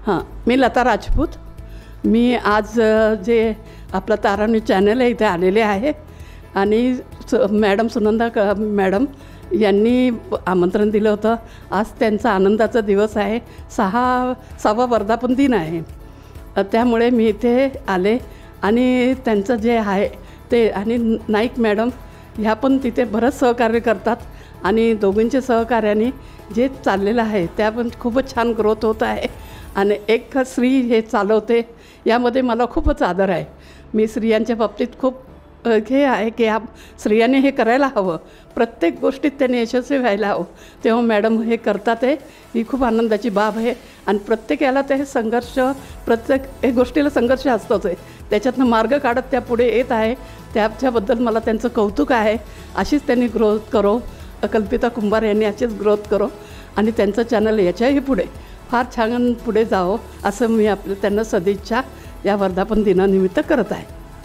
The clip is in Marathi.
हां, मी लता राजपूत. मी आज जे आपलं तारा न्यूज चॅनल आहे इथे आलेले आहे आणि मॅडम सुनंदा मॅडम यांनी आमंत्रण दिलं होतं. आज त्यांचा आनंदाचा दिवस आहे, 6वा वर्धापन दिन आहे. त्यामुळे मी इथे आले आणि त्यांचं जे आहे ते आणि नाईक मॅडम ह्या पण तिथे बरंच सहकार्य करतात आणि दोघींच्या सहकार्याने जे चाललेलं आहे त्या पण खूपच छान ग्रोथ होत आहे. आणि एक स्त्री हे चालवते यामध्ये मला खूपच आदर आहे. मी स्त्रियांच्या बाबतीत खूप हे आहे की स्त्रियांनी हे करायला हवं, प्रत्येक गोष्टीत त्यांनी यशस्वी व्हायला हवं. तेव्हा मॅडम हे करतात आहे, ही खूप आनंदाची बाब आहे. आणि प्रत्येकाला ते संघर्ष, प्रत्येक गोष्टीला संघर्ष असतोच आहे, त्याच्यातनं मार्ग काढत त्या पुढे येत आहे. त्याच्याबद्दल मला त्यांचं कौतुक आहे. अशीच त्यांनी ग्रोथ करो, कल्पिता कुंभार यांनी अशीच ग्रोथ करो आणि त्यांचं चॅनल याच्याही पुढे फार छान पुढे जावं असं मी त्यांना सदिच्छा या वर्धापन दिनानिमित्त करत आहे.